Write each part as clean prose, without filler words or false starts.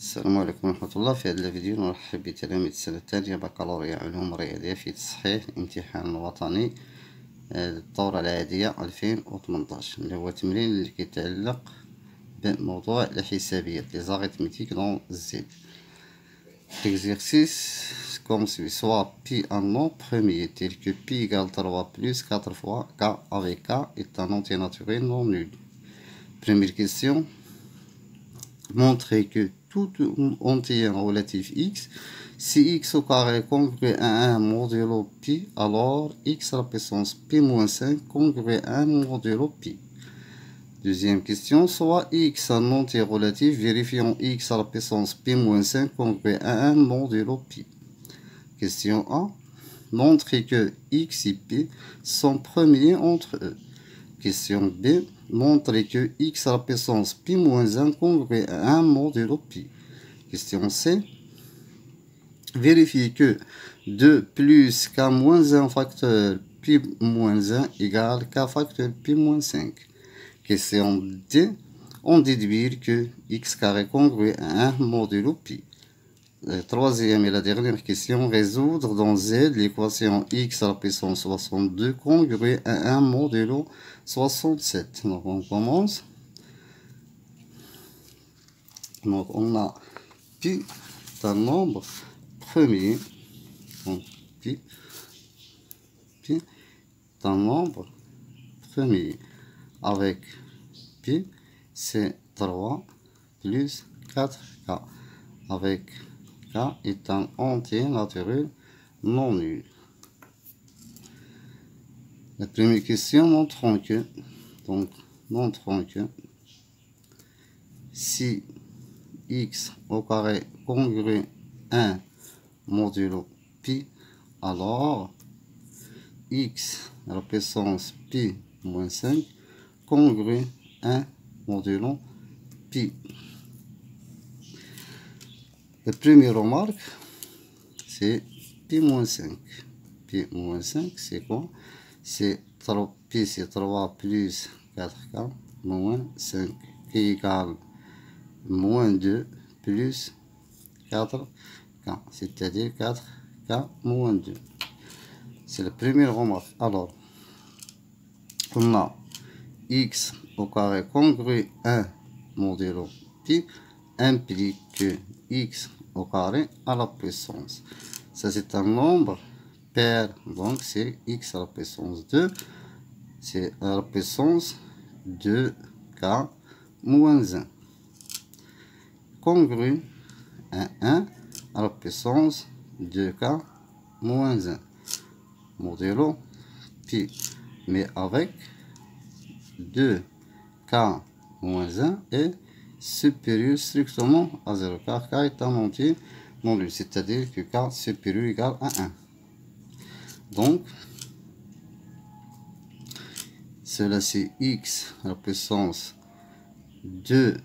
السلام عليكم ورحمة الله. في هذا الفيديو نرحب بتلاميذ السنة الثانية بكالوريا علوم رياضية في تصحيح الامتحان الوطني الدورة العادية 2018 اللي هو تمرين اللي كيتعلق بموضوع الحسابيات لي زاريتميتيك دون زد. L'exercice comme suit: soit pi un nombre premier tel que pi égale 3 plus 4 fois k avec k est un entier naturel non nul. Première question: montrer que tout entier relatif x, si x au carré est congruent à 1 modulo pi, alors x à la puissance pi moins 5 congruent à 1 modulo pi. Deuxième question: soit x un entier relatif, vérifions x à la puissance pi moins 5 congruent à 1 modulo pi. Question 1: montrer que x et pi sont premiers entre eux. Question B: montrer que x à la puissance pi moins 1 congruent à 1 modulo pi. Question C: vérifier que 2 plus k moins 1 facteur pi moins 1 égale k facteur pi moins 5. Question D: on déduire que x carré congruent à 1 modulo pi. Troisième et la dernière question: résoudre dans Z l'équation x à la puissance 62 congruent à 1 modulo 67. Donc on commence. Donc on a pi est un nombre premier. Donc pi est un nombre premier avec pi c'est 3 plus 4k avec k est un entier naturel non nul. La première question: montrons que si x au carré congruent 1 modulo pi, alors x à la puissance pi moins 5 congruent 1 modulo pi. La première remarque, c'est pi moins 5. Pi moins 5, c'est quoi? C'est pi, c'est 3 plus 4k moins 5 qui égale moins 2 plus 4k, c'est-à-dire 4k moins 2. C'est la première remarque. Alors, on a x au carré congruent 1 modulo pi implique que x au carré à la puissance. Ça, c'est un nombre pair, donc c'est x à la puissance 2, c'est à la puissance 2k moins 1. Congru à 1 à la puissance 2k moins 1. Modulo pi, mais avec 2k moins 1 est supérieur strictement à 0, car k est un entier non nul, c'est-à-dire que k supérieur égale à 1. Donc, cela c'est x à la puissance 2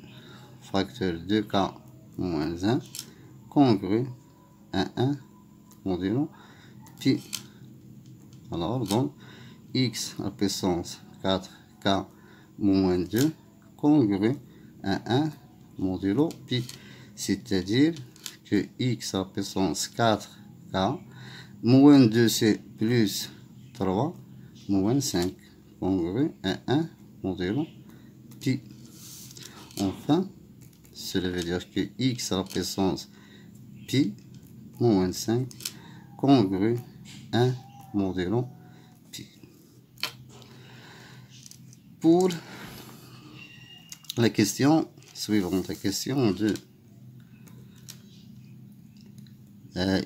facteur 2k moins 1 congru à 1 modulo pi. Alors, donc, x à la puissance 4k moins 2 congru à 1 modulo pi, c'est-à-dire que x à la puissance 4k moins 2 c'est plus 3 moins 5 congru à 1 modulo pi. Enfin, cela veut dire que x à la puissance pi moins 5 congru à 1 modulo pi. Pour la question suivante, la question de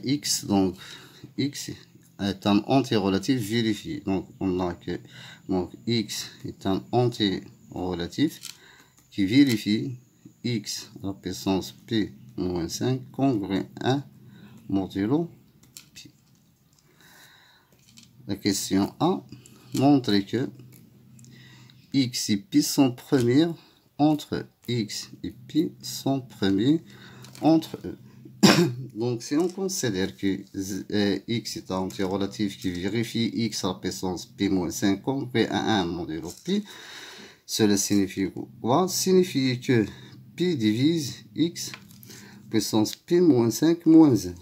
x, donc x est un entier relatif vérifié. Donc on a que x est un entier relatif qui vérifie x à la puissance p moins 5 congruent à 1 modulo pi. La question A: montrer que x et pi sont premiers entre eux. X et pi sont premiers entre eux. Donc si on considère que x est un entier relatif qui vérifie x à la puissance pi moins 5 congruent à 1 modulo pi, cela signifie quoi? Signifie que pi divise x puissance pi moins 5 moins 1.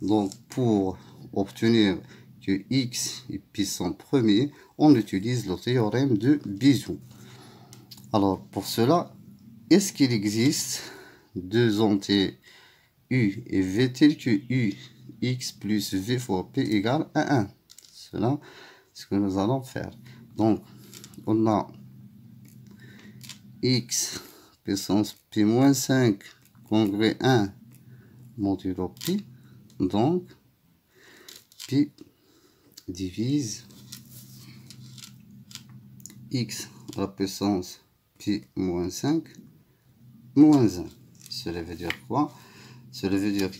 Donc, pour obtenir que x est puissance premier, on utilise le théorème de Bézier. Alors, pour cela, est-ce qu'il existe deux entiers u et v tels que u, x plus v fois p égale à 1? Cela, c'est ce que nous allons faire. Donc, on a x puissance pi moins 5 congrès 1 modulo pi. Donc, pi divise x à la puissance pi moins 5 moins 1. Cela veut dire quoi? Cela veut dire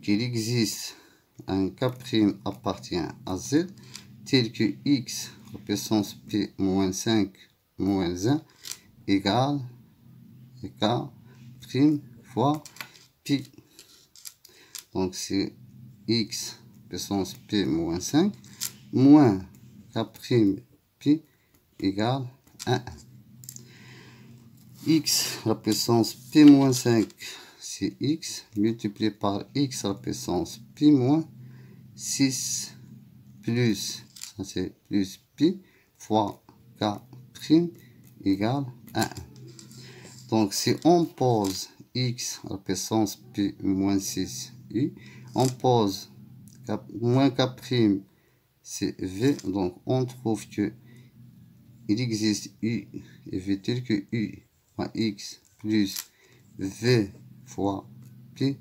qu'il existe un k' appartient à z tel que x à la puissance pi moins 5 moins 1 égale k' fois pi. Donc c'est x puissance p moins 5 moins k' pi égale à 1. X à la puissance p moins 5, c'est x multiplié par x à la puissance pi moins 6 plus, ça c'est plus pi fois k' égale à 1. Donc si on pose x à la puissance pi moins 6 u, on pose moins k', c'est v, donc on trouve que il existe u et v tel que u moins x plus v fois pi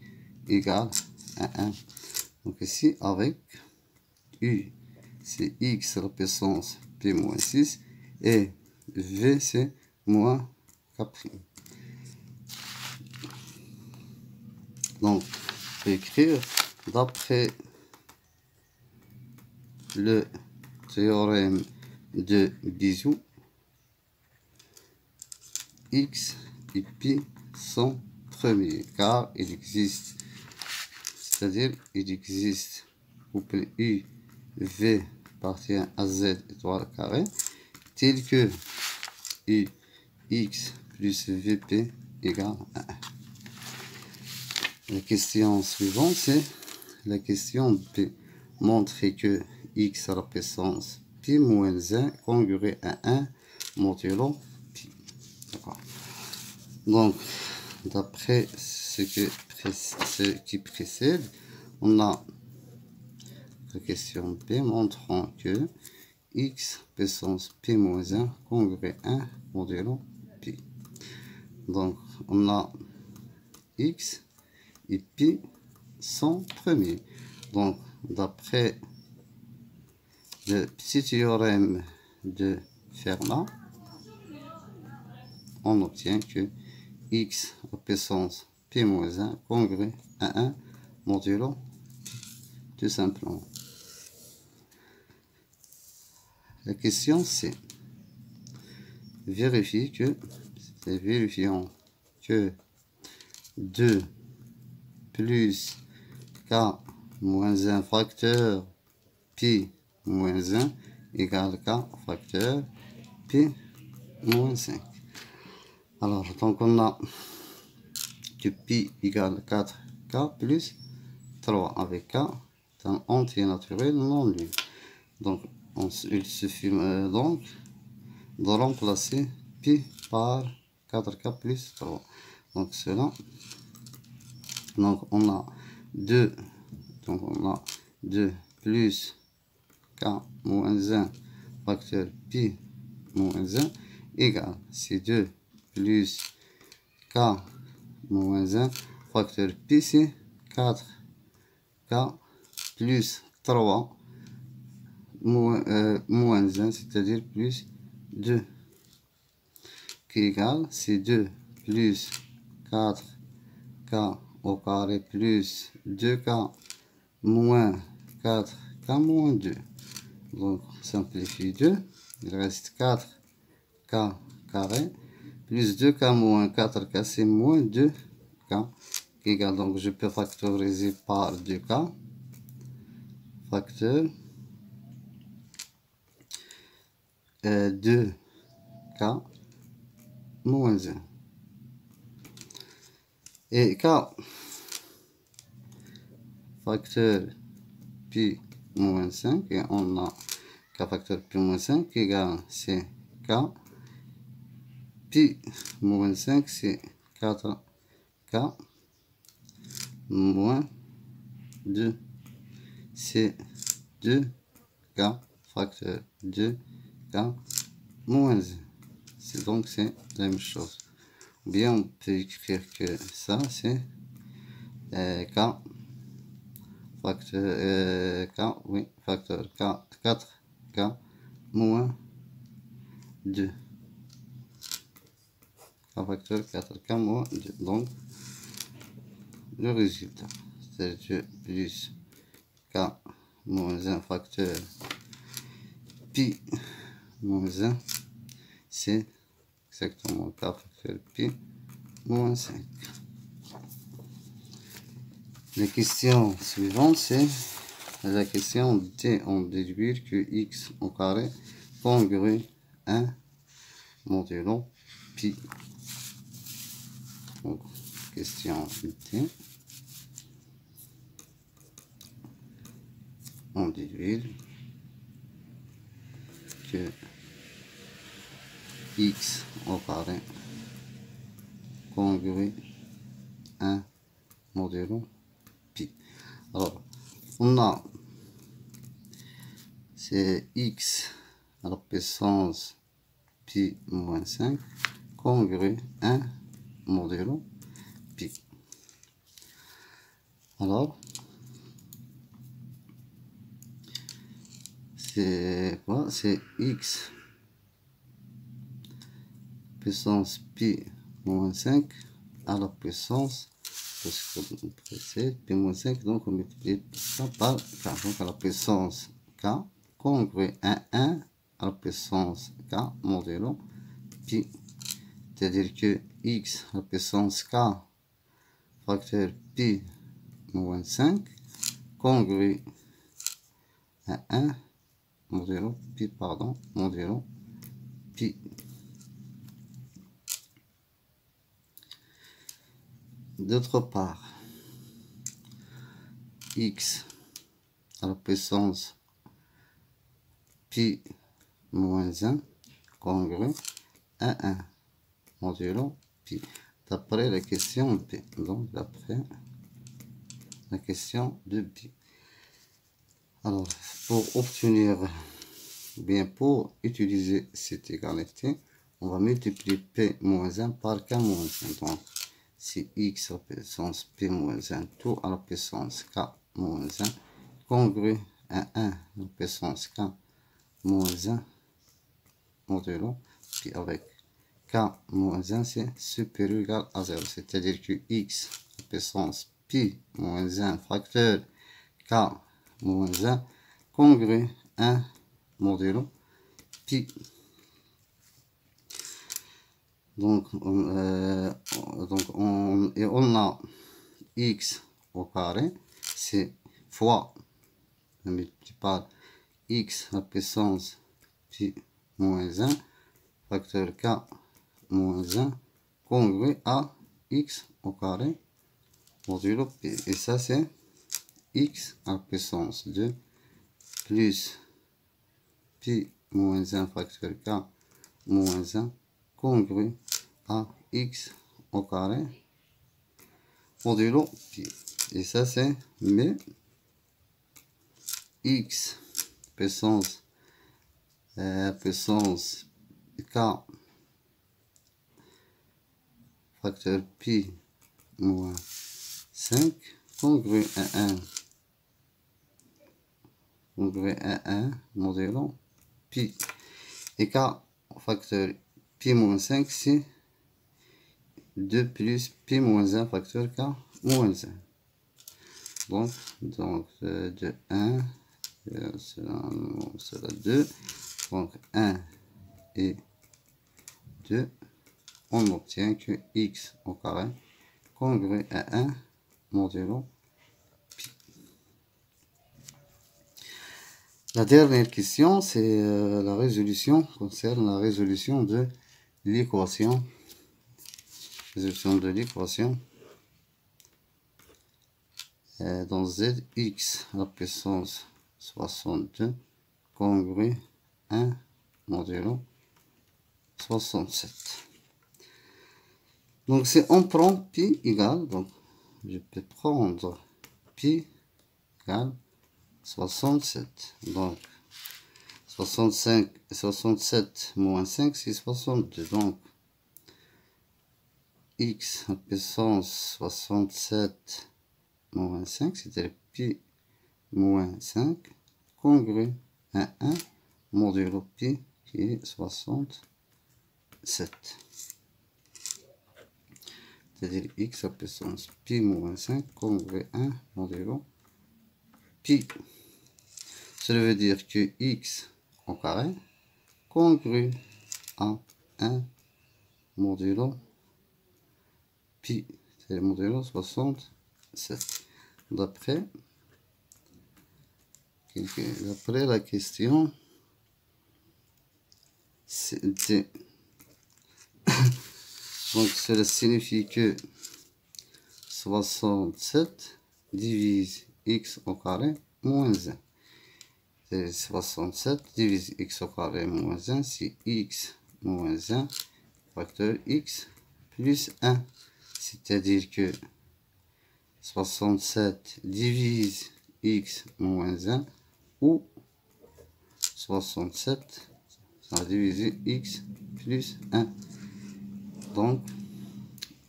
égale à 1. Donc ici avec u c'est x à la puissance pi moins 6 et v c'est moins k'. Donc, je vais écrire d'après le théorème de Bézier, x et pi sont premiers, car il existe, c'est-à-dire il existe couple u, v appartient à z étoile carré, tel que u, x plus vp égale à 1. La question suivante, c'est la question de montrer que x à la puissance pi moins 1 congrès à 1 modulo pi. Donc, d'après ce qui précède, on a la question B montrant que x puissance pi moins 1 congrès 1 modulo pi. Donc, on a x et pi sont premiers. Donc, d'après le petit théorème de Fermat, on obtient que x à puissance pi moins 1 congrès à 1 modulo pi, tout simplement. La question c'est vérifier que, vérifions que 2 plus k moins 1 facteur pi moins 1 égale k facteur pi moins 5. Alors, donc on a que pi égale 4k plus 3 avec k, c'est un entier naturel non nul. Donc, il suffit donc de remplacer pi par 4k plus 3. Donc, cela. Donc, on a 2. Donc, on a 2 plus k moins 1 facteur pi moins 1 égale, c'est 2 plus k moins 1 facteur pi, c'est 4k plus 3 moins 1, c'est-à-dire plus 2, qui égale, c'est 2 plus 4k au carré plus 2k moins 4k moins 2. Donc, on simplifie 2, il reste 4k carré plus 2k moins 4k, c'est moins 2k, qui égale, donc je peux factoriser par 2k, facteur 2k moins 1. Et K facteur pi moins 5, et on a K facteur pi moins 5 égale c'est K pi moins 5, c'est 4K moins 2, c'est 2K facteur 2K moins 1. Donc c'est la même chose. Ou bien on peut écrire que ça c'est K facteur K, oui, facteur K, 4K moins 2. K facteur 4K moins 2. Donc le résultat, c'est plus K moins 1 facteur pi moins 1, c'est exactement K facteur pi moins 5. La question suivante, c'est la question D. On déduire que x au carré congrue 1 modulo pi. Donc, question D. On déduire que x au carré congrue 1 modulo pi. Alors, on a c'est x à la puissance pi moins 5 congrue 1 modulo pi. Alors, c'est quoi? C'est x puissance pi moins 5 à la puissance, parce que c'est pi moins 5, donc on multiplie ça par k. Donc à la puissance k congrue 1 à la puissance k modulo pi. C'est-à-dire que x à la puissance k facteur pi moins 5 congrue 1 modulo pi, pardon, modulo pi. D'autre part, x à la puissance pi moins 1 congrue 1 modulo pi, d'après la question B. Donc, d'après la question de B. Alors, pour obtenir, bien pour utiliser cette égalité, on va multiplier P moins 1 par K moins 1. Donc, si x à la puissance P moins 1, tout à la puissance K moins 1, congrue à 1 à la puissance K moins 1 modulo, puis avec K moins 1, c'est supérieur ou égal à 0. C'est-à-dire que x à la puissance pi moins 1 facteur K moins 1 congrue 1 modulo pi. Donc on a x au carré, c'est fois, on multiplie par x à la puissance pi moins 1 facteur k moins 1 congrue à x au carré modulo pi. Et ça c'est x à la puissance 2 plus pi moins 1 facteur k moins 1 congrue à x au carré modulo pi. Et ça c'est mais x puissance k facteur pi moins 5 congrue à 1 modulo pi. Et k facteur pi moins 5 c'est 2 plus pi moins 1 facteur k moins 1. Donc de 1 sera 2. Donc 1 et 2, on obtient que x au carré congrue à 1 modulo pi. La dernière question, c'est la résolution, concerne la résolution de l'équation. dans z, x à la puissance 62 congrue 1 modulo 67. Donc si on prend pi égale, donc je peux prendre pi égale 67. Donc 67 moins 5 c'est 62. Donc x à puissance 67 moins 5, c'est-à-dire pi moins 5, congrue à 1 modulo pi qui est 67. C'est-à-dire x à puissance pi moins 5 congrue 1 modulo pi. Cela veut dire que x au carré congrue à 1 modulo pi, c'est le modulo 67. D'après la question, c'était donc cela signifie que 67 divise x au carré moins 1. C'est 67 divise x au carré moins 1, c'est x moins 1 facteur x plus 1. C'est-à-dire que 67 divise x moins 1 ou 67 ça va diviser x plus 1. Donc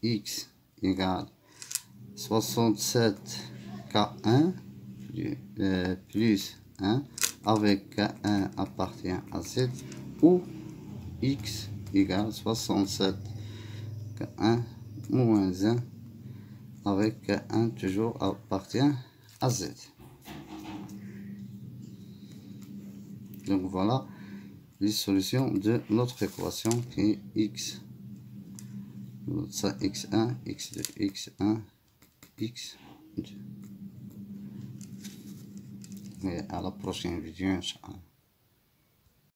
x égale 67 k1 plus 1 avec k1 appartient à z ou x égale 67 k1 moins 1 avec k1 toujours appartient à z. Donc voilà les solutions de notre équation qui est x. Ça x1, x2, x1, x2. Et à la prochaine vidéo, Inch'Allah.